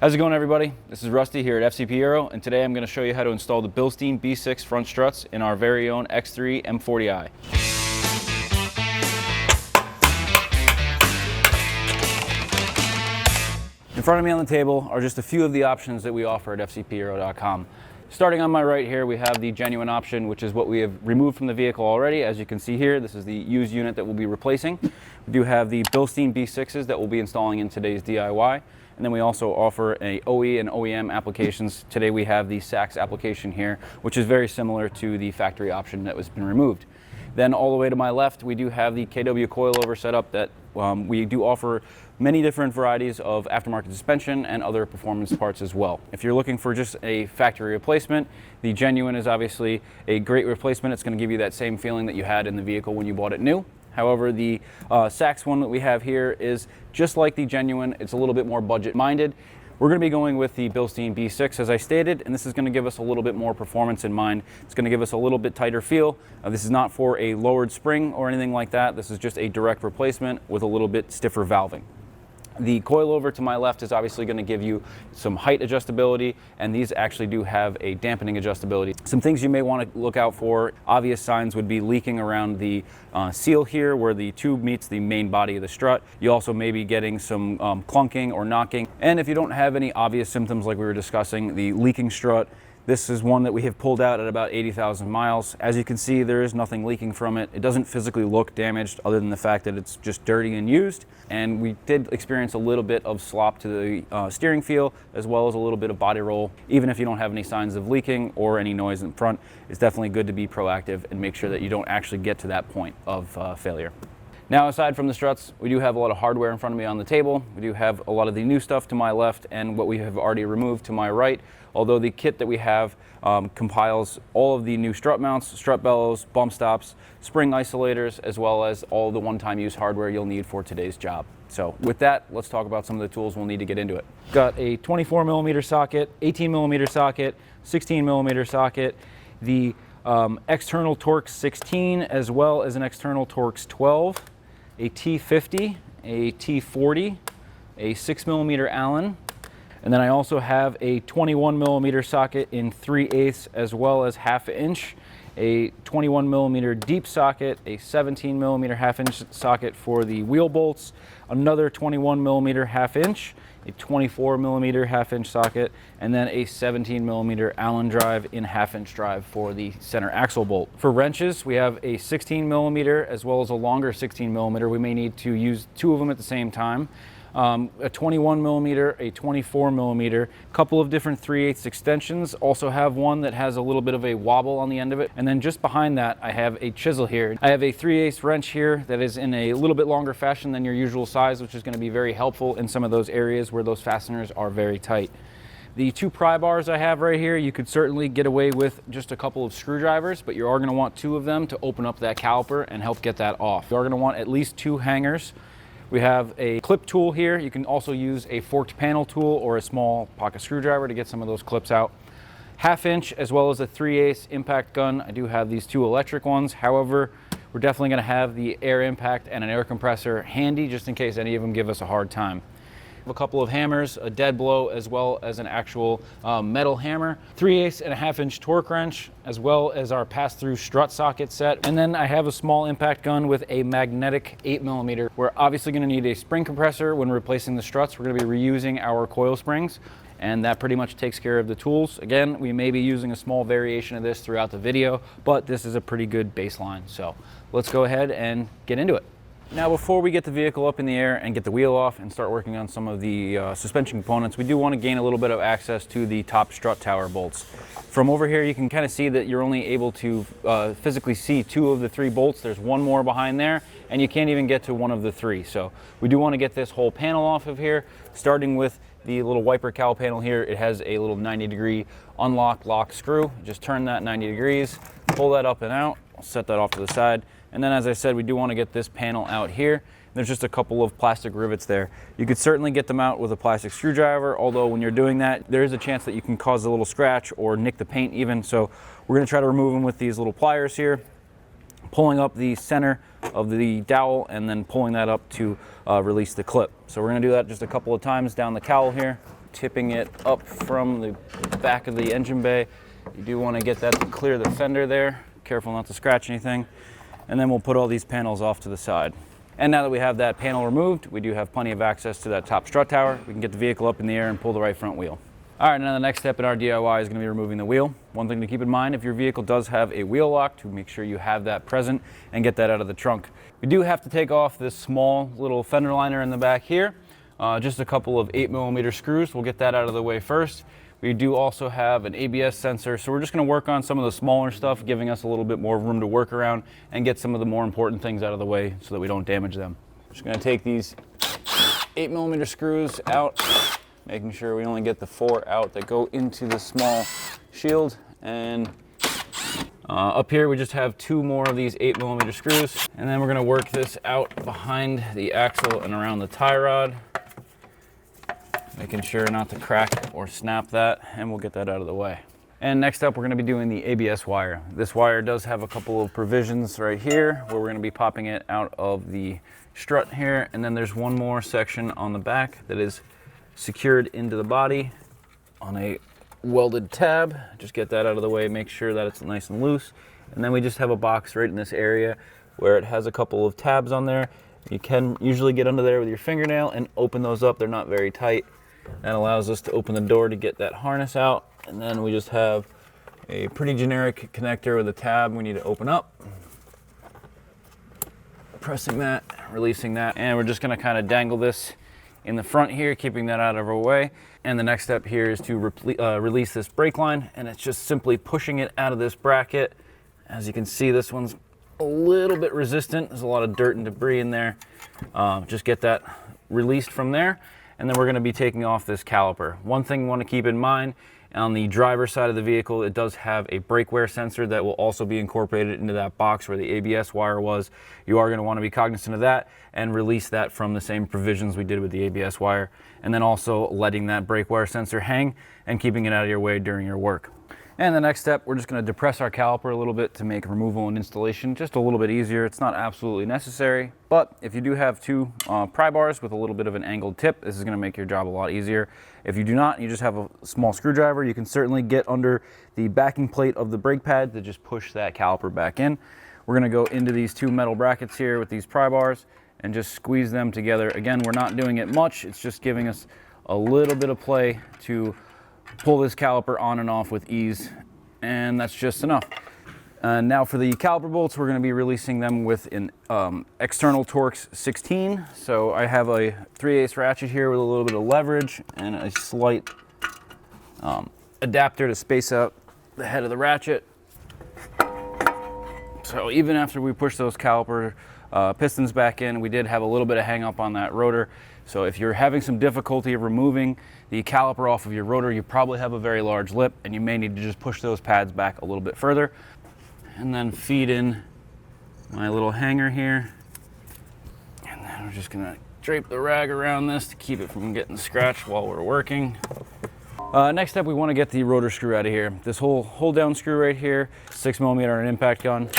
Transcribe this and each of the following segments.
How's it going, everybody? This is Rusty here at FCP Aero, and today I'm going to show you how to install the Bilstein B6 front struts in our very own X3 M40i. In front of me on the table are just a few of the options that we offer at fcpaero.com. Starting on my right here, we have the genuine option, which is what we have removed from the vehicle already. As you can see here, this is the used unit that we'll be replacing. We do have the Bilstein B6s that we'll be installing in today's DIY. And then we also offer a OE and OEM applications. Today we have the SAX application here, which is very similar to the factory option that has been removed. Then all the way to my left, we do have the KW coilover setup that we do offer many different varieties of aftermarket suspension and other performance parts as well. If you're looking for just a factory replacement, the genuine is obviously a great replacement. It's going to give you that same feeling that you had in the vehicle when you bought it new. However, the SAX one that we have here is just like the genuine. It's a little bit more budget minded. We're going to be going with the Bilstein B6 as I stated, and this is going to give us a little bit more performance in mind. It's going to give us a little bit tighter feel. This is not for a lowered spring or anything like that. This is just a direct replacement with a little bit stiffer valving. The coilover to my left is obviously going to give you some height adjustability, and these actually do have a dampening adjustability. Some things you may want to look out for, obvious signs would be leaking around the seal here where the tube meets the main body of the strut. You also may be getting some clunking or knocking. And if you don't have any obvious symptoms like we were discussing, the leaking strut, this is one that we have pulled out at about 80,000 miles. As you can see, there is nothing leaking from it. It doesn't physically look damaged other than the fact that it's just dirty and used. And we did experience a little bit of slop to the steering feel, as well as a little bit of body roll. Even if you don't have any signs of leaking or any noise in front, it's definitely good to be proactive and make sure that you don't actually get to that point of failure. Now, aside from the struts, we do have a lot of hardware in front of me on the table. We do have a lot of the new stuff to my left and what we have already removed to my right. Although the kit that we have compiles all of the new strut mounts, strut bellows, bump stops, spring isolators, as well as all the one-time use hardware you'll need for today's job. So with that, let's talk about some of the tools we'll need to get into it. Got a 24mm socket, 18mm socket, 16mm socket, the external Torx 16, as well as an external Torx 12, a T50, a T40, a 6mm Allen, and then I also have a 21mm socket in 3/8 as well as 1/2 inch, a 21mm deep socket, a 17mm 1/2 inch socket for the wheel bolts, another 21mm 1/2 inch, a 24mm 1/2 inch socket, and then a 17mm Allen drive in 1/2 inch drive for the center axle bolt. For wrenches, we have a 16mm as well as a longer 16mm. We may need to use two of them at the same time. A 21mm, a 24mm, a couple of different 3/8 extensions. Also have one that has a little bit of a wobble on the end of it. And then just behind that, I have a chisel here. I have a 3/8 wrench here that is in a little bit longer fashion than your usual size, which is going to be very helpful in some of those areas where those fasteners are very tight. The two pry bars I have right here, you could certainly get away with just a couple of screwdrivers, but you are going to want two of them to open up that caliper and help get that off. You are going to want at least two hangers. We have a clip tool here. You can also use a forked panel tool or a small pocket screwdriver to get some of those clips out. 1/2 inch as well as a 3/8 impact gun. I do have these two electric ones. However, we're definitely going to have the air impact and an air compressor handy just in case any of them give us a hard time. A couple of hammers, a dead blow, as well as an actual metal hammer, 3/8 and a 1/2 inch torque wrench, as well as our pass-through strut socket set. And then I have a small impact gun with a magnetic 8mm. We're obviously going to need a spring compressor when replacing the struts. We're going to be reusing our coil springs, and that pretty much takes care of the tools. Again, we may be using a small variation of this throughout the video, but this is a pretty good baseline. So let's go ahead and get into it. Now, before we get the vehicle up in the air and get the wheel off and start working on some of the suspension components, we do want to gain a little bit of access to the top strut tower bolts. From over here, you can kind of see that you're only able to physically see two of the three bolts. There's one more behind there, and you can't even get to one of the three. So we do want to get this whole panel off of here, starting with the little wiper cowl panel here. It has a little 90-degree unlock lock screw. Just turn that 90 degrees, pull that up and out. I'll set that off to the side. And then, as I said, we do want to get this panel out here. There's just a couple of plastic rivets there. You could certainly get them out with a plastic screwdriver, although when you're doing that, there is a chance that you can cause a little scratch or nick the paint even. So we're going to try to remove them with these little pliers here, pulling up the center of the dowel and then pulling that up to release the clip. So we're going to do that just a couple of times down the cowl here. tipping it up from the back of the engine bay. You do want to get that to clear the fender there. Careful not to scratch anything. And then we'll put all these panels off to the side. And now that we have that panel removed, we do have plenty of access to that top strut tower. We can get the vehicle up in the air and pull the right front wheel. All right, now the next step in our DIY is going to be removing the wheel. One thing to keep in mind, if your vehicle does have a wheel lock, to make sure you have that present and get that out of the trunk. We do have to take off this small little fender liner in the back here. Just a couple of 8mm screws. We'll get that out of the way first. We do also have an ABS sensor, so we're just going to work on some of the smaller stuff, giving us a little bit more room to work around and get some of the more important things out of the way so that we don't damage them. Just going to take these 8mm screws out, making sure we only get the 4 out that go into the small shield. And up here we just have 2 more of these 8mm screws, and then we're going to work this out behind the axle and around the tie rod, making sure not to crack or snap that, and we'll get that out of the way. And next up, we're going to be doing the ABS wire. This wire does have a couple of provisions right here where we're going to be popping it out of the strut here, and then there's one more section on the back that is secured into the body on a welded tab. Just get that out of the way, make sure that it's nice and loose. And then we just have a box right in this area where it has a couple of tabs on there. You can usually get under there with your fingernail and open those up. They're not very tight. That allows us to open the door to get that harness out. And then we just have a pretty generic connector with a tab we need to open up. Pressing that, releasing that, and we're just going to kind of dangle this in the front here, keeping that out of our way. And the next step here is to release this brake line, and it's just simply pushing it out of this bracket. As you can see, this one's a little bit resistant. There's a lot of dirt and debris in there. Just get that released from there. And then we're going to be taking off this caliper. One thing you want to keep in mind, on the driver's side of the vehicle, it does have a brake wear sensor that will also be incorporated into that box where the ABS wire was. You are going to want to be cognizant of that and release that from the same provisions we did with the ABS wire. And then also letting that brake wear sensor hang and keeping it out of your way during your work. And the next step, we're just going to depress our caliper a little bit to make removal and installation just a little bit easier. It's not absolutely necessary, but if you do have 2 pry bars with a little bit of an angled tip, this is going to make your job a lot easier. If you do not, you just have a small screwdriver, you can certainly get under the backing plate of the brake pad to just push that caliper back in. We're going to go into these 2 metal brackets here with these pry bars and just squeeze them together. Again, we're not doing it much, it's just giving us a little bit of play to pull this caliper on and off with ease, and that's just enough. Now for the caliper bolts, we're going to be releasing them with an external Torx 16. So I have a 3/8 ratchet here with a little bit of leverage and a slight adapter to space out the head of the ratchet. So even after we push those caliper pistons back in, we did have a little bit of hang up on that rotor. So if you're having some difficulty removing the caliper off of your rotor, you probably have a very large lip and you may need to just push those pads back a little bit further. And then feed in my little hanger here. And then we're just gonna drape the rag around this to keep it from getting scratched while we're working. Next up, we wanna get the rotor screw out of here. This whole hold down screw right here, 6mm on an impact gun.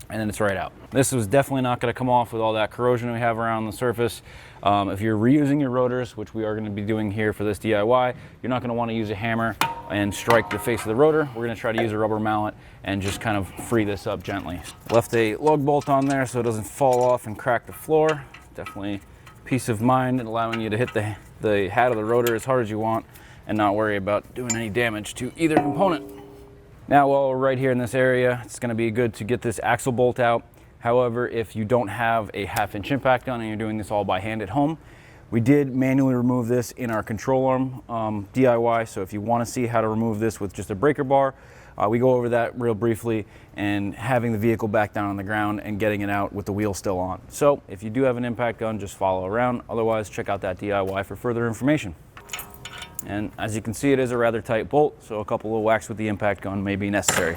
And then it's right out. This is definitely not going to come off with all that corrosion we have around the surface. If you're reusing your rotors, which we are going to be doing here for this DIY, you're not going to want to use a hammer and strike the face of the rotor. We're going to try to use a rubber mallet and just kind of free this up gently. Left a lug bolt on there so it doesn't fall off and crack the floor. Definitely peace of mind and allowing you to hit the head of the rotor as hard as you want and not worry about doing any damage to either component. Now, while we're right here in this area, it's going to be good to get this axle bolt out. However, if you don't have a 1/2-inch impact gun and you're doing this all by hand at home, we did manually remove this in our control arm DIY. So if you want to see how to remove this with just a breaker bar, we go over that real briefly, and having the vehicle back down on the ground and getting it out with the wheel still on. So if you do have an impact gun, just follow around. Otherwise, check out that DIY for further information. And as you can see, it is a rather tight bolt, so a couple of whacks with the impact gun may be necessary.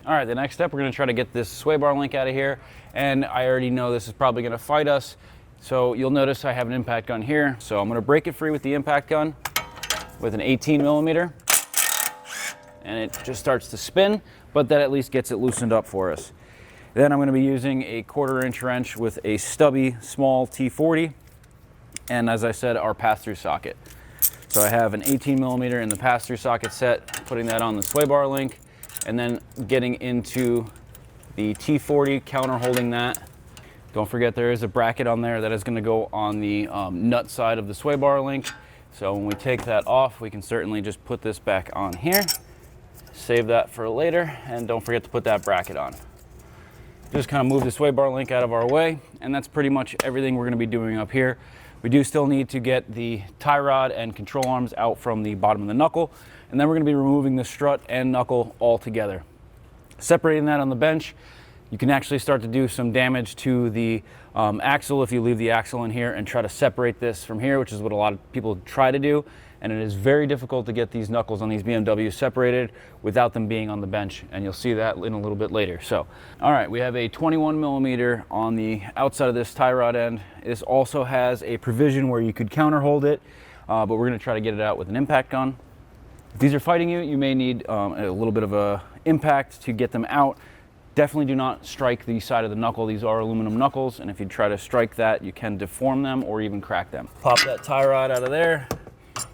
All right, the next step, we're going to try to get this sway bar link out of here, and I already know this is probably going to fight us, so you'll notice I have an impact gun here. So I'm going to break it free with the impact gun with an 18mm, and it just starts to spin, but that at least gets it loosened up for us. Then I'm going to be using a 1/4-inch wrench with a stubby small T40. and as I said, our pass-through socket. So I have an 18 millimeter in the pass-through socket set, putting that on the sway bar link, and then getting into the T40, counter holding that. Don't forget there is a bracket on there that is going to go on the nut side of the sway bar link. So when we take that off, we can certainly just put this back on here, save that for later, and don't forget to put that bracket on. Just kind of move the sway bar link out of our way, and that's pretty much everything we're going to be doing up here. We do still need to get the tie rod and control arms out from the bottom of the knuckle, and then we're going to be removing the strut and knuckle all together. Separating that on the bench, you can actually start to do some damage to the axle if you leave the axle in here and try to separate this from here, which is what a lot of people try to do. And it is very difficult to get these knuckles on these BMWs separated without them being on the bench, and you'll see that in a little bit later. So, all right, we have a 21 millimeter on the outside of this tie rod end. This also has a provision where you could counter hold it, but we're gonna try to get it out with an impact gun. If these are fighting you, you may need a little bit of a impact to get them out. Definitely do not strike the side of the knuckle. These are aluminum knuckles, and if you try to strike that, you can deform them or even crack them. Pop that tie rod out of there.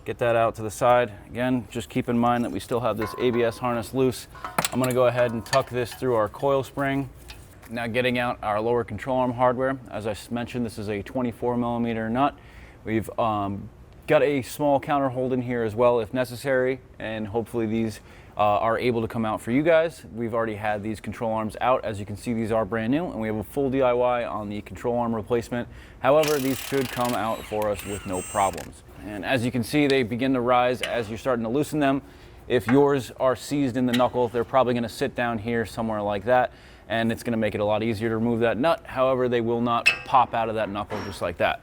Get that out to the side. Again, just keep in mind that we still have this ABS harness loose. I'm gonna go ahead and tuck this through our coil spring. Now getting out our lower control arm hardware. As I mentioned, this is a 24 millimeter nut. We've got a small counter hold in here as well if necessary, and hopefully these are able to come out for you guys. We've already had these control arms out. As you can see, these are brand new, and we have a full DIY on the control arm replacement. However, these should come out for us with no problems. And as you can see, they begin to rise as you're starting to loosen them. If yours are seized in the knuckle, they're probably gonna sit down here somewhere like that, and it's gonna make it a lot easier to remove that nut. However, they will not pop out of that knuckle just like that.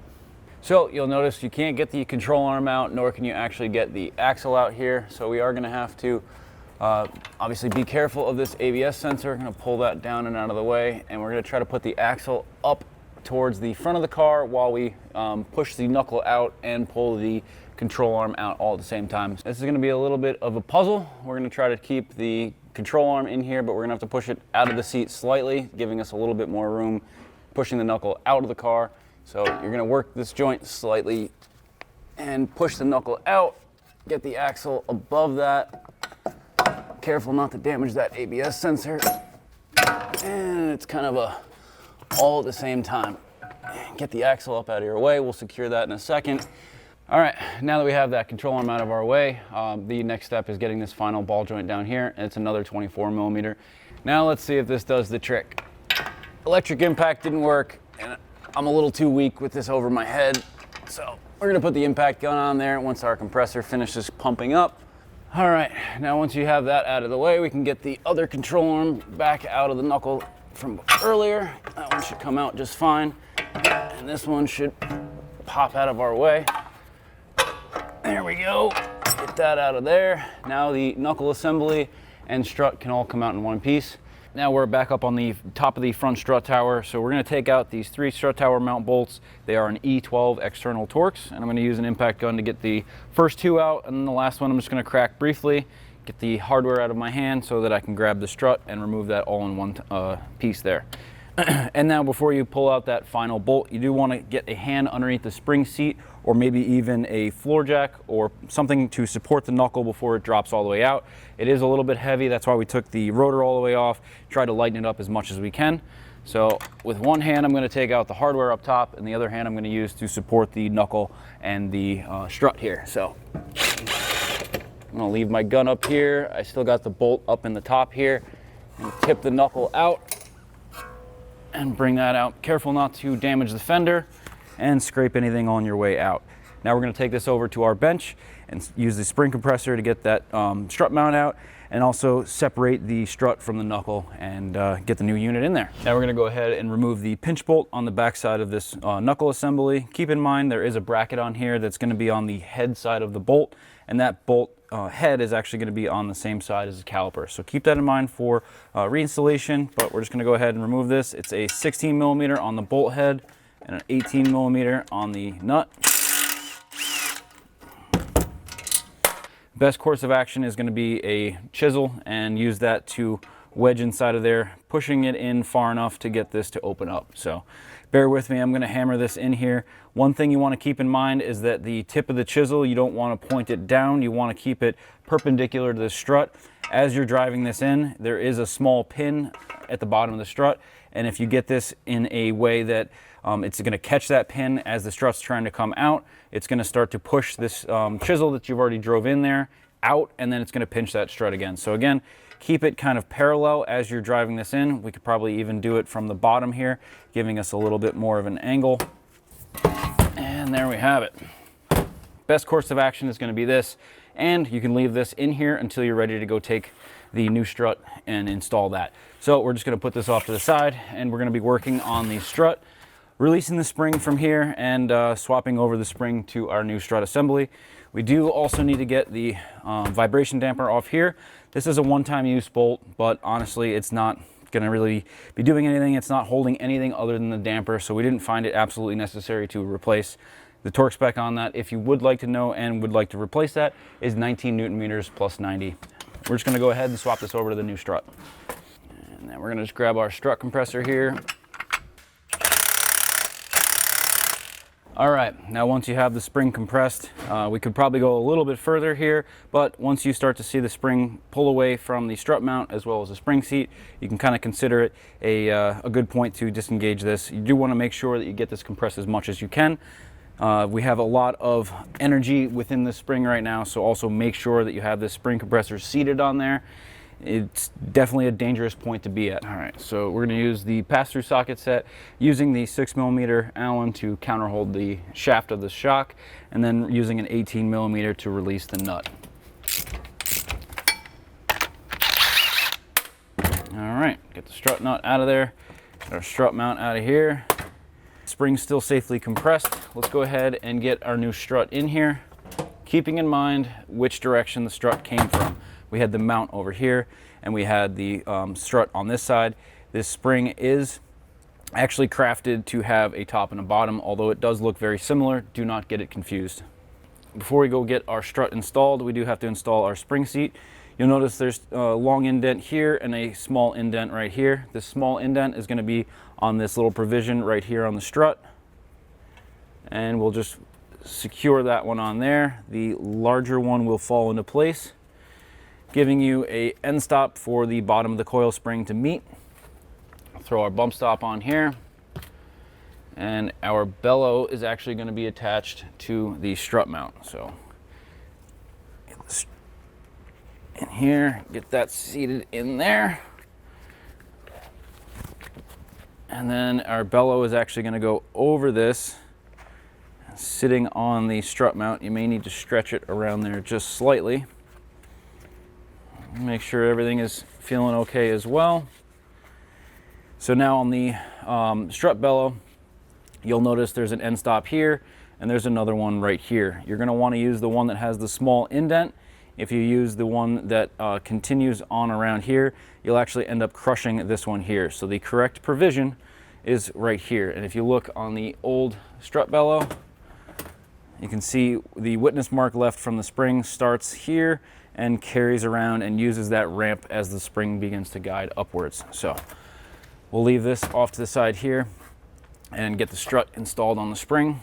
So you'll notice you can't get the control arm out, nor can you actually get the axle out here. So we are gonna have to obviously be careful of this ABS sensor. I'm gonna pull that down and out of the way, and we're gonna try to put the axle up towards the front of the car while we push the knuckle out and pull the control arm out all at the same time. This is going to be a little bit of a puzzle. We're going to try to keep the control arm in here, but we're going to have to push it out of the seat slightly, giving us a little bit more room, pushing the knuckle out of the car. So you're going to work this joint slightly and push the knuckle out, get the axle above that. Careful not to damage that ABS sensor. And it's kind of a all at the same time. Get the axle up out of your way. We'll secure that in a second. All right, now that we have that control arm out of our way, the next step is getting this final ball joint down here, and it's another 24 millimeter. Now let's see if this does the trick. Electric impact didn't work, and I'm a little too weak with this over my head, so we're gonna put the impact gun on there once our compressor finishes pumping up. All right, now once you have that out of the way, we can get the other control arm back out of the knuckle from earlier. That one should come out just fine, and this one should pop out of our way. There we go. Get that out of there. Now the knuckle assembly and strut can all come out in one piece. Now we're back up on the top of the front strut tower, so we're going to take out these 3 strut tower mount bolts. They are an E12 external Torx, and I'm going to use an impact gun to get the first 2 out, and then the last one I'm just going to crack briefly, get the hardware out of my hand so that I can grab the strut and remove that all in one piece there. And now before you pull out that final bolt, you do want to get a hand underneath the spring seat, or maybe even a floor jack or something to support the knuckle before it drops all the way out. It is a little bit heavy, that's why we took the rotor all the way off, try to lighten it up as much as we can. So with one hand I'm going to take out the hardware up top, and the other hand I'm going to use to support the knuckle and the strut here. So I'm going to leave my gun up here. I still got the bolt up in the top here, and tip the knuckle out and bring that out. Careful not to damage the fender and scrape anything on your way out. Now we're going to take this over to our bench and use the spring compressor to get that strut mount out, and also separate the strut from the knuckle and get the new unit in there. Now we're going to go ahead and remove the pinch bolt on the back side of this knuckle assembly. Keep in mind there is a bracket on here that's going to be on the head side of the bolt, and that bolt head is actually going to be on the same side as the caliper. So keep that in mind for reinstallation, but we're just going to go ahead and remove this. It's a 16 millimeter on the bolt head and an 18 millimeter on the nut. Best course of action is going to be a chisel, and use that to wedge inside of there, pushing it in far enough to get this to open up. So bear with me, I'm going to hammer this in here. One thing you want to keep in mind is that the tip of the chisel, you don't want to point it down, you want to keep it perpendicular to the strut. As you're driving this in, there is a small pin at the bottom of the strut, and if you get this in a way that it's going to catch that pin as the strut's trying to come out, it's going to start to push this chisel that you've already drove in there out, and then it's going to pinch that strut again. So again, keep it kind of parallel as you're driving this in. We could probably even do it from the bottom here, giving us a little bit more of an angle. And there we have it. Best course of action is going to be this, and you can leave this in here until you're ready to go take the new strut and install that. So we're just going to put this off to the side, and we're going to be working on the strut, releasing the spring from here and swapping over the spring to our new strut assembly. We do also need to get the vibration damper off here. This is a one-time use bolt, but honestly, it's not going to really be doing anything. It's not holding anything other than the damper, so we didn't find it absolutely necessary to replace. The torque spec on that, if you would like to know and would like to replace that, is 19 Newton meters plus 90. We're just going to go ahead and swap this over to the new strut. And then we're going to just grab our strut compressor here. All right, now once you have the spring compressed, we could probably go a little bit further here, but once you start to see the spring pull away from the strut mount as well as the spring seat, you can kind of consider it a good point to disengage this. You do want to make sure that you get this compressed as much as you can. We have a lot of energy within the spring right now, so also make sure that you have this spring compressor seated on there. It's definitely a dangerous point to be at. All right, so we're going to use the pass-through socket set using the 6mm Allen to counterhold the shaft of the shock, and then using an 18mm to release the nut. All right, get the strut nut out of there, get our strut mount out of here. Spring's still safely compressed. Let's go ahead and get our new strut in here, keeping in mind which direction the strut came from. We had the mount over here, and we had the strut on this side. This spring is actually crafted to have a top and a bottom, although it does look very similar. Do not get it confused. Before we go get our strut installed, we do have to install our spring seat. You'll notice there's a long indent here and a small indent right here. This small indent is going to be on this little provision right here on the strut, and we'll just secure that one on there. The larger one will fall into place, giving you a end stop for the bottom of the coil spring to meet. Throw our bump stop on here, and our bellow is actually going to be attached to the strut mount. So get this in here, get that seated in there, and then our bellow is actually going to go over this, sitting on the strut mount. You may need to stretch it around there just slightly. Make sure everything is feeling okay as well. So now on the strut bellow, you'll notice there's an end stop here, and there's another one right here. You're going to want to use the one that has the small indent. If you use the one that continues on around here, you'll actually end up crushing this one here. So the correct provision is right here. And if you look on the old strut bellow, you can see the witness mark left from the spring starts here and carries around and uses that ramp as the spring begins to guide upwards. So we'll leave this off to the side here and get the strut installed on the spring.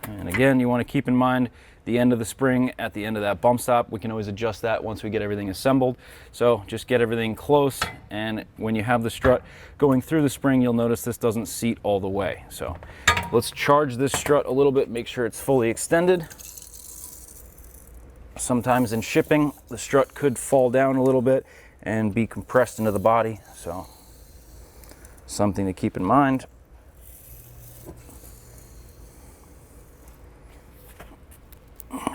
And again, you want to keep in mind the end of the spring at the end of that bump stop. We can always adjust that once we get everything assembled. So just get everything close, and when you have the strut going through the spring, you'll notice this doesn't seat all the way. So let's charge this strut a little bit, make sure it's fully extended. Sometimes in shipping, the strut could fall down a little bit and be compressed into the body. So something to keep in mind.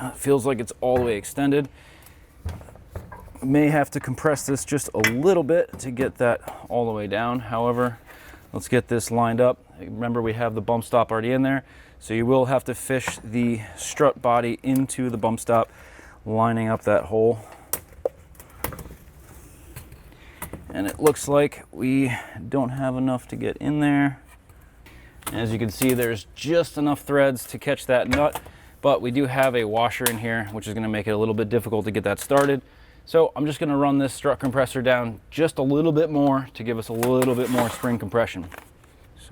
It feels like it's all the way extended. May have to compress this just a little bit to get that all the way down. However, let's get this lined up. Remember, we have the bump stop already in there, so you will have to fish the strut body into the bump stop, lining up that hole. And it looks like we don't have enough to get in there. As you can see, there's just enough threads to catch that nut, but we do have a washer in here, which is going to make it a little bit difficult to get that started. So I'm just going to run this strut compressor down just a little bit more to give us a little bit more spring compression.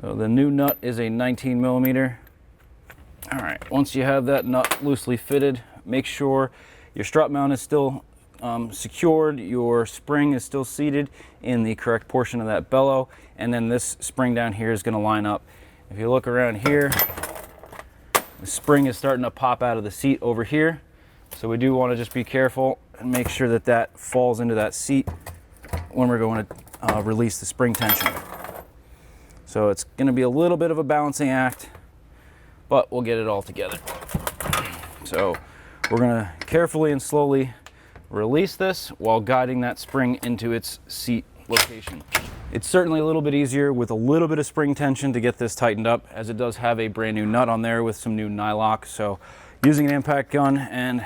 So the new nut is a 19 millimeter. All right, once you have that nut loosely fitted, make sure your strut mount is still secured, your spring is still seated in the correct portion of that bellow, and then this spring down here is going to line up. If you look around here, the spring is starting to pop out of the seat over here, so we do want to just be careful and make sure that that falls into that seat when we're going to release the spring tension. So it's going to be a little bit of a balancing act, but we'll get it all together. So we're going to carefully and slowly release this while guiding that spring into its seat location. It's certainly a little bit easier with a little bit of spring tension to get this tightened up, as it does have a brand new nut on there with some new nylock. So using an impact gun and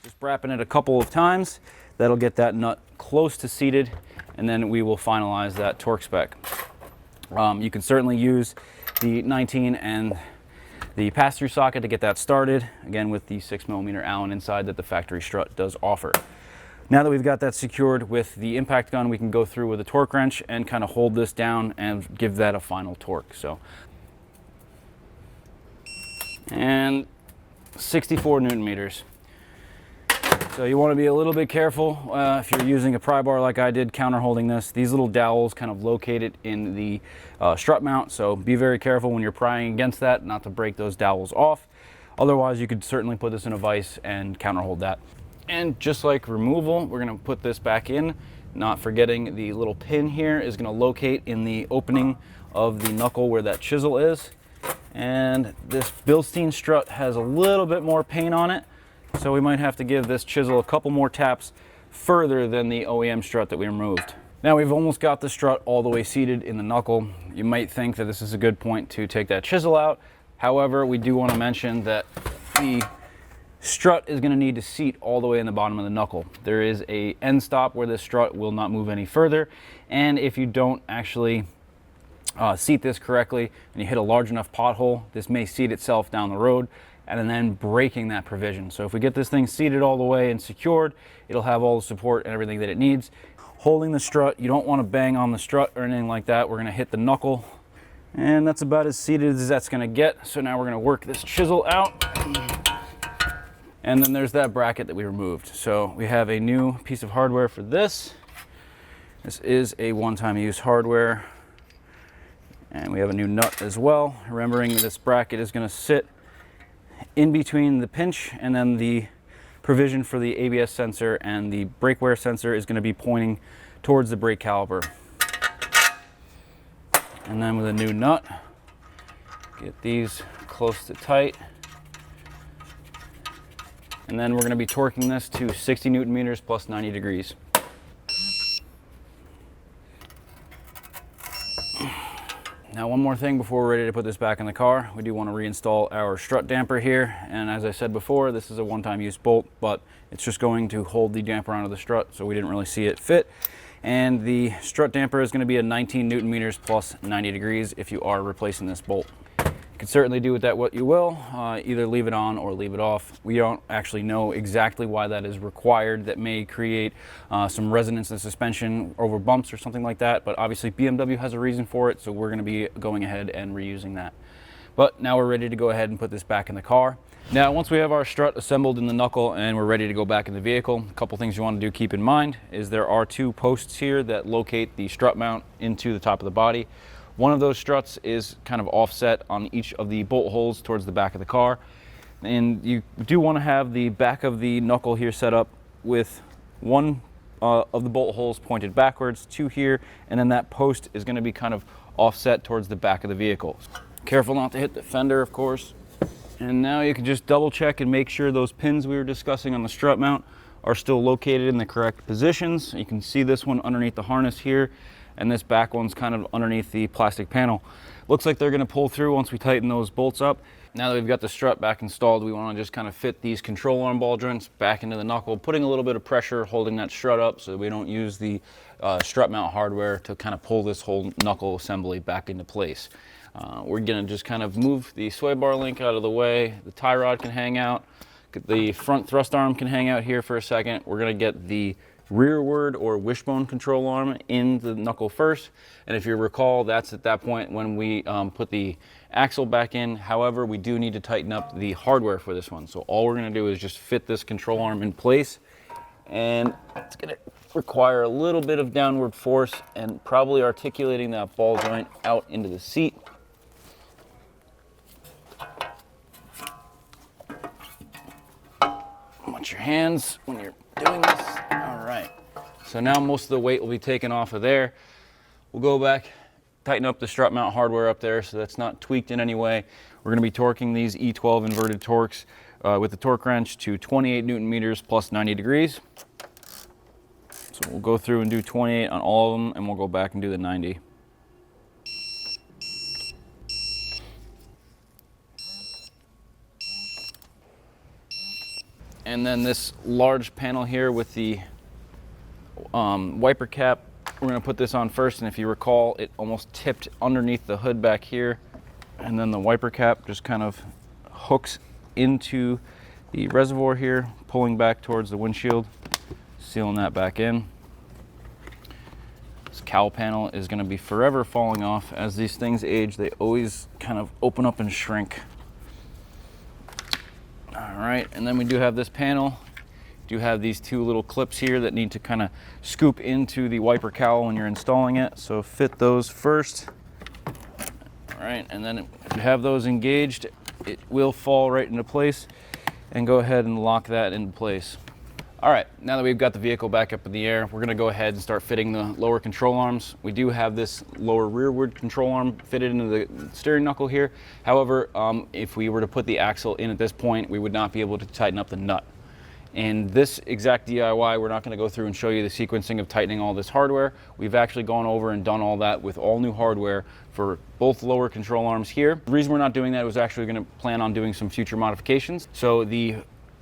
just wrapping it a couple of times, that'll get that nut close to seated, and then we will finalize that torque spec. You can certainly use the 19 and the pass-through socket to get that started, again with the 6 millimeter Allen inside that the factory strut does offer. Now that we've got that secured with the impact gun, we can go through with a torque wrench and kind of hold this down and give that a final torque. So, and 64 Newton meters. So you want to be a little bit careful if you're using a pry bar like I did counter holding this. These little dowels kind of located in the strut mount, so be very careful when you're prying against that not to break those dowels off. Otherwise you could certainly put this in a vise and counter hold that. And just like removal, we're going to put this back in, not forgetting the little pin here is going to locate in the opening of the knuckle where that chisel is. And this Bilstein strut has a little bit more paint on it, so we might have to give this chisel a couple more taps further than the OEM strut that we removed. Now we've almost got the strut all the way seated in the knuckle. You might think that this is a good point to take that chisel out. However, we do want to mention that the strut is going to need to seat all the way in the bottom of the knuckle. There is a end stop where this strut will not move any further, and if you don't actually seat this correctly and you hit a large enough pothole, this may seat itself down the road and then breaking that provision. So if we get this thing seated all the way and secured, it'll have all the support and everything that it needs. Holding the strut, you don't want to bang on the strut or anything like that. We're going to hit the knuckle, and that's about as seated as that's going to get. So now we're going to work this chisel out, and then there's that bracket that we removed. So we have a new piece of hardware for this. This is a one-time use hardware, and we have a new nut as well. Remembering this bracket is going to sit in between the pinch, and then the provision for the ABS sensor and the brake wear sensor is going to be pointing towards the brake caliper. And then with a new nut, get these close to tight. And then we're going to be torquing this to 60 Newton meters plus 90 degrees. Now one more thing before we're ready to put this back in the car, we do want to reinstall our strut damper here. And as I said before, this is a one-time use bolt, but it's just going to hold the damper onto the strut, so we didn't really see it fit. And the strut damper is going to be a 19 Newton meters plus 90 degrees if you are replacing this bolt. You can certainly do with that what you will, either leave it on or leave it off. We don't actually know exactly why that is required. That may create some resonance in the suspension over bumps or something like that, but obviously BMW has a reason for it, so we're going to be going ahead and reusing that. But now we're ready to go ahead and put this back in the car. Now once we have our strut assembled in the knuckle and we're ready to go back in the vehicle, a couple things you want to do keep in mind is there are two posts here that locate the strut mount into the top of the body. One of those struts is kind of offset on each of the bolt holes towards the back of the car. And you do want to have the back of the knuckle here set up with one of the bolt holes pointed backwards, two here, and then that post is going to be kind of offset towards the back of the vehicle. Careful not to hit the fender, of course. And now you can just double check and make sure those pins we were discussing on the strut mount are still located in the correct positions. You can see this one underneath the harness here, and this back one's kind of underneath the plastic panel. Looks like they're going to pull through once we tighten those bolts up. Now that we've got the strut back installed, we want to just kind of fit these control arm ball joints back into the knuckle, putting a little bit of pressure holding that strut up so that we don't use the strut mount hardware to kind of pull this whole knuckle assembly back into place. We're gonna just kind of move the sway bar link out of the way. The tie rod can hang out. The front thrust arm can hang out here for a second. We're gonna get the rearward or wishbone control arm in the knuckle first. And if you recall, that's at that point when we put the axle back in. However, we do need to tighten up the hardware for this one. So all we're gonna do is just fit this control arm in place. And it's gonna require a little bit of downward force and probably articulating that ball joint out into the seat. Watch your hands when you're doing this. All right. So now most of the weight will be taken off of there. We'll go back, tighten up the strut mount hardware up there so that's not tweaked in any way. We're gonna be torquing these E12 inverted torques with the torque wrench to 28 Newton meters plus 90 degrees. So we'll go through and do 28 on all of them, and we'll go back and do the 90. And then this large panel here with the wiper cap, we're gonna put this on first, and if you recall, it almost tipped underneath the hood back here, and then the wiper cap just kind of hooks into the reservoir here, pulling back towards the windshield, sealing that back in. This cowl panel is gonna be forever falling off. As these things age, they always kind of open up and shrink. All right, and then we do have this panel. Do have these two little clips here that need to kind of scoop into the wiper cowl when you're installing it. So fit those first. All right, and then if you have those engaged, it will fall right into place, and go ahead and lock that into place. All right, now that we've got the vehicle back up in the air, we're gonna go ahead and start fitting the lower control arms. We do have this lower rearward control arm fitted into the steering knuckle here. However, if we were to put the axle in at this point, we would not be able to tighten up the nut. In this exact DIY, we're not gonna go through and show you the sequencing of tightening all this hardware. We've actually gone over and done all that with all new hardware for both lower control arms here. The reason we're not doing that was actually gonna plan on doing some future modifications. So the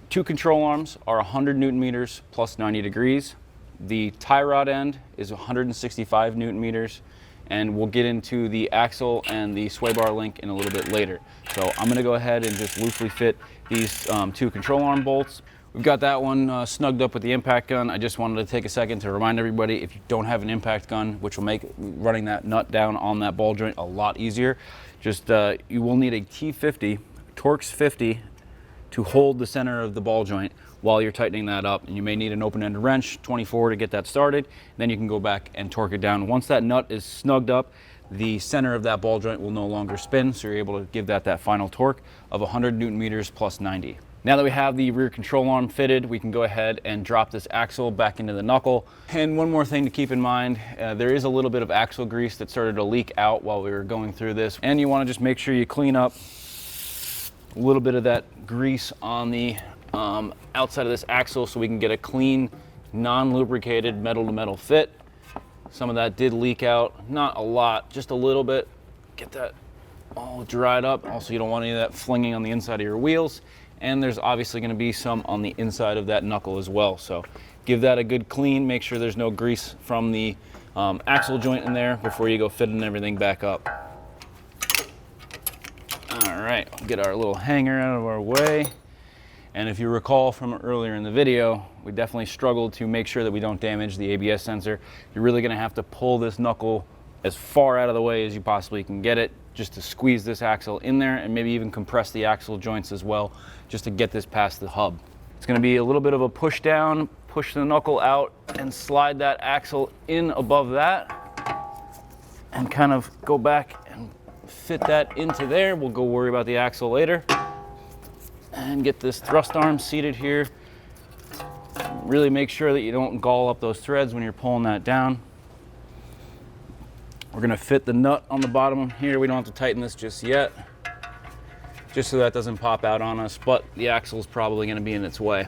two control arms are 100 Newton meters plus 90 degrees. The tie rod end is 165 Newton meters, and we'll get into the axle and the sway bar link in a little bit later. So I'm gonna go ahead and just loosely fit these two control arm bolts. We've got that one snugged up with the impact gun. I just wanted to take a second to remind everybody, if you don't have an impact gun, which will make running that nut down on that ball joint a lot easier, just you will need a T50, Torx 50, to hold the center of the ball joint while you're tightening that up. And you may need an open-ended wrench, 24, to get that started. Then you can go back and torque it down. Once that nut is snugged up, the center of that ball joint will no longer spin, so you're able to give that final torque of 100 Newton meters plus 90. Now that we have the rear control arm fitted, we can go ahead and drop this axle back into the knuckle. And one more thing to keep in mind, there is a little bit of axle grease that started to leak out while we were going through this. And you want to just make sure you clean up a little bit of that grease on the outside of this axle so we can get a clean, non-lubricated metal-to-metal fit. Some of that did leak out, not a lot, just a little bit. Get that all dried up. Also, you don't want any of that flinging on the inside of your wheels. And there's obviously going to be some on the inside of that knuckle as well. So give that a good clean, make sure there's no grease from the axle joint in there before you go fitting everything back up. All right, get our little hanger out of our way. And if you recall from earlier in the video, we definitely struggled to make sure that we don't damage the ABS sensor. You're really gonna have to pull this knuckle as far out of the way as you possibly can get it, just to squeeze this axle in there, and maybe even compress the axle joints as well, just to get this past the hub. It's gonna be a little bit of a push down, push the knuckle out, and slide that axle in above that, and kind of go back and fit that into there. We'll go worry about the axle later. And get this thrust arm seated here. Really make sure that you don't gall up those threads when you're pulling that down. We're gonna fit the nut on the bottom here. We don't have to tighten this just yet, just so that doesn't pop out on us, but the axle is probably gonna be in its way.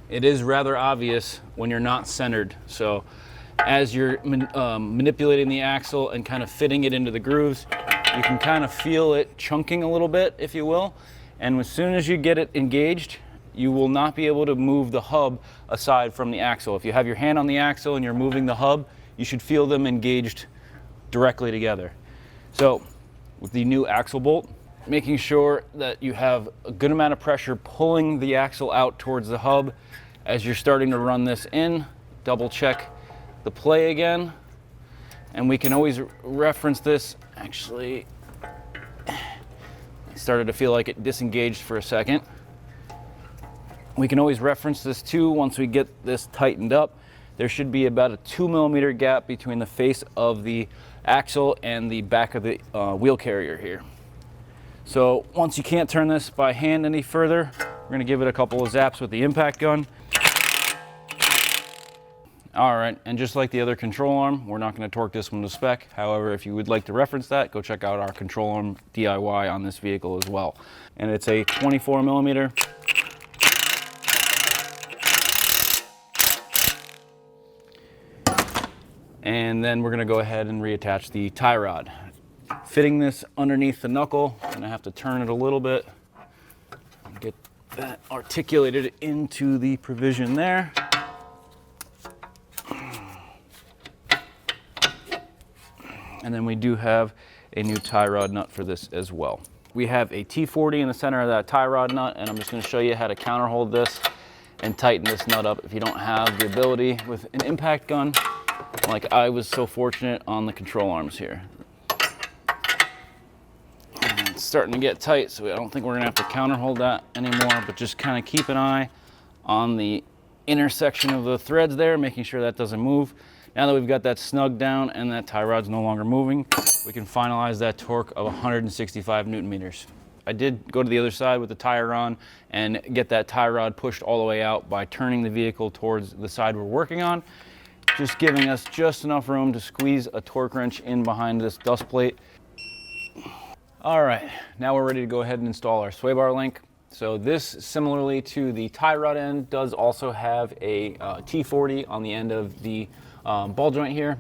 It is rather obvious when you're not centered. So as you're manipulating the axle and kind of fitting it into the grooves, you can kind of feel it chunking a little bit, if you will. And as soon as you get it engaged, you will not be able to move the hub aside from the axle. If you have your hand on the axle and you're moving the hub, you should feel them engaged directly together. So with the new axle bolt, making sure that you have a good amount of pressure pulling the axle out towards the hub as you're starting to run this in. Double check the play again, and we can always reference this. Actually, I started to feel like it disengaged for a second. We can always reference this too once we get this tightened up. There should be about a 2 mm gap between the face of the axle and the back of the wheel carrier here. So once you can't turn this by hand any further, we're gonna give it a couple of zaps with the impact gun. All right, and just like the other control arm, we're not gonna torque this one to spec. However, if you would like to reference that, go check out our control arm DIY on this vehicle as well. And it's a 24 mm. And then we're gonna go ahead and reattach the tie rod. Fitting this underneath the knuckle, I'm gonna have to turn it a little bit and get that articulated into the provision there. And then we do have a new tie rod nut for this as well. We have a T40 in the center of that tie rod nut, and I'm just gonna show you how to counter hold this and tighten this nut up if you don't have the ability with an impact gun, like I was so fortunate on the control arms here. And it's starting to get tight, so I don't think we're gonna have to counter hold that anymore, but just kind of keep an eye on the intersection of the threads there, making sure that doesn't move. Now that we've got that snug down and that tie rod's no longer moving, we can finalize that torque of 165 Newton meters. I did go to the other side with the tire on and get that tie rod pushed all the way out by turning the vehicle towards the side we're working on, just giving us just enough room to squeeze a torque wrench in behind this dust plate. All right, now we're ready to go ahead and install our sway bar link. So this, similarly to the tie rod end, does also have a T40 on the end of the ball joint here.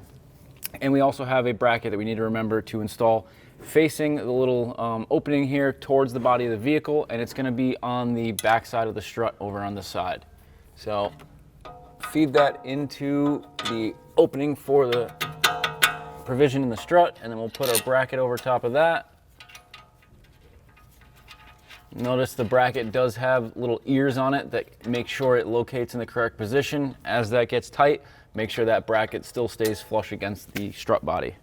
And we also have a bracket that we need to remember to install facing the little opening here towards the body of the vehicle, and it's gonna be on the back side of the strut over on the side. So feed that into the opening for the provision in the strut, and then we'll put our bracket over top of that. Notice the bracket does have little ears on it that make sure it locates in the correct position. As that gets tight, make sure that bracket still stays flush against the strut body.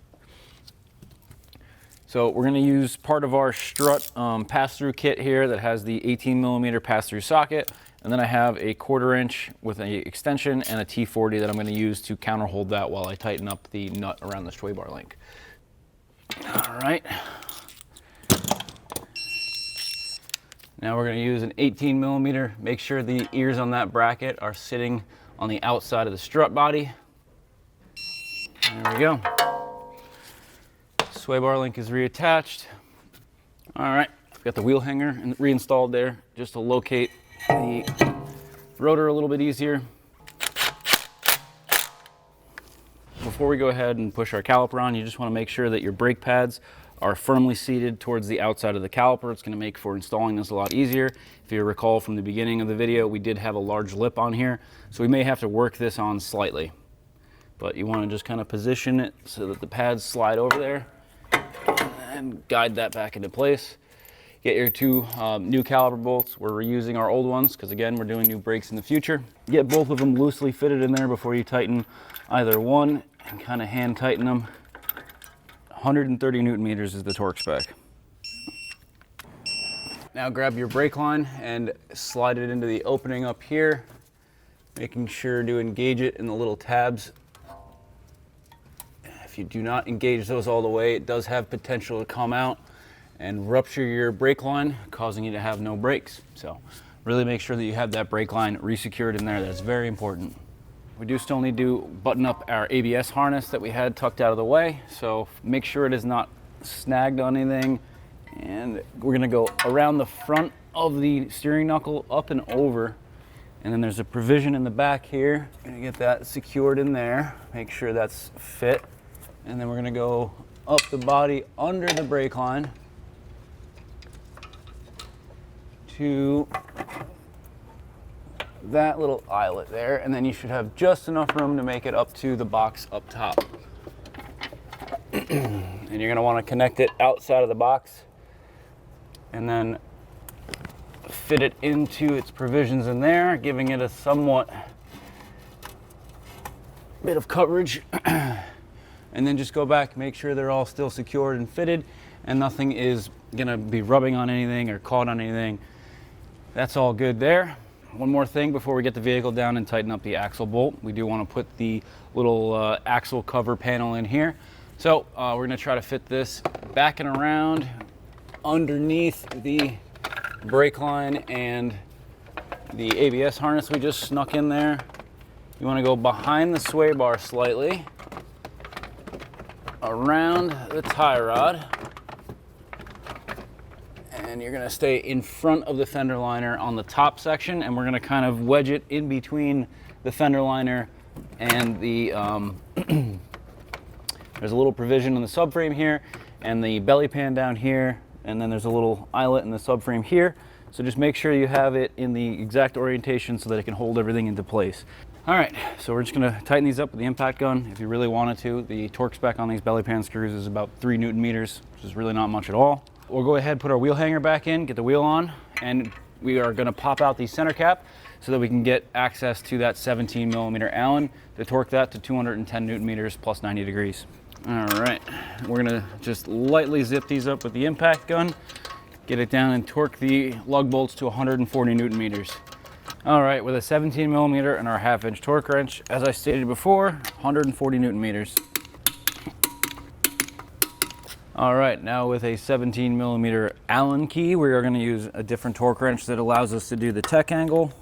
So we're gonna use part of our strut pass-through kit here that has the 18 mm pass-through socket. And then I have a 1/4 inch with an extension and a T40 that I'm gonna use to counter hold that while I tighten up the nut around the sway bar link. All right. Now we're gonna use an 18 mm. Make sure the ears on that bracket are sitting on the outside of the strut body. There we go. Sway bar link is reattached. All right, got the wheel hanger reinstalled there just to locate the rotor a little bit easier. Before we go ahead and push our caliper on, you just wanna make sure that your brake pads are firmly seated towards the outside of the caliper. It's gonna make for installing this a lot easier. If you recall from the beginning of the video, we did have a large lip on here, so we may have to work this on slightly. But you wanna just kind of position it so that the pads slide over there and guide that back into place. Get your two new caliper bolts. We're reusing our old ones because again, we're doing new brakes in the future. Get both of them loosely fitted in there before you tighten either one, and kind of hand tighten them. 130 Newton meters is the torque spec. Now grab your brake line and slide it into the opening up here, making sure to engage it in the little tabs. If you do not engage those all the way, it does have potential to come out and rupture your brake line, causing you to have no brakes. So really make sure that you have that brake line resecured in there. That's very important. We do still need to button up our ABS harness that we had tucked out of the way. So make sure it is not snagged on anything. And we're gonna go around the front of the steering knuckle up and over. And then there's a provision in the back here. Gonna get that secured in there. Make sure that's fit. And then we're gonna go up the body under the brake line to that little eyelet there, and then you should have just enough room to make it up to the box up top. And And you're gonna wanna connect it outside of the box and then fit it into its provisions in there, giving it a somewhat bit of coverage. And then just go back, make sure they're all still secured and fitted and nothing is gonna be rubbing on anything or caught on anything. That's all good there. One more thing before we get the vehicle down and tighten up the axle bolt. We do want to put the little axle cover panel in here. So we're going to try to fit this back and around underneath the brake line and the ABS harness we just snuck in there. You want to go behind the sway bar slightly, around the tie rod, and you're going to stay in front of the fender liner on the top section, and we're going to kind of wedge it in between the fender liner and the there's a little provision in the subframe here and the belly pan down here, and then there's a little eyelet in the subframe here. So just make sure you have it in the exact orientation so that it can hold everything into place. All right, so we're just going to tighten these up with the impact gun if you really wanted to. The torque spec on these belly pan screws is about 3 Newton meters, which is really not much at all. We'll go ahead and put our wheel hanger back in, get the wheel on, and we are going to pop out the center cap so that we can get access to that 17 millimeter Allen to torque that to 210 Newton meters plus 90 degrees. All right, we're going to just lightly zip these up with the impact gun, get it down and torque the lug bolts to 140 Newton meters. All right, with a 17 millimeter and our 1/2 inch torque wrench, as I stated before, 140 Newton meters. All right, now with a 17 millimeter Allen key, we are going to use a different torque wrench that allows us to do the tech angle.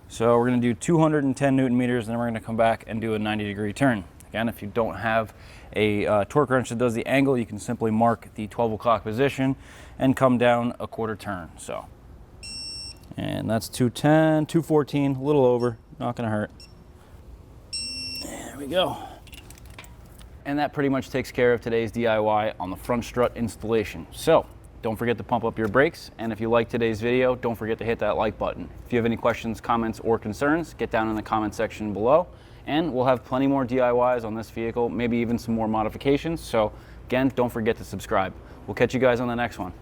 So we're going to do 210 Newton meters, and then we're going to come back and do a 90-degree turn. Again, if you don't have a torque wrench that does the angle, you can simply mark the 12 o'clock position and come down a 1/4 turn. So, and that's 210, 214, a little over, not going to hurt. There we go. And that pretty much takes care of today's DIY on the front strut installation. So don't forget to pump up your brakes. And if you like today's video, don't forget to hit that like button. If you have any questions, comments, or concerns, get down in the comment section below. And we'll have plenty more DIYs on this vehicle, maybe even some more modifications. So again, don't forget to subscribe. We'll catch you guys on the next one.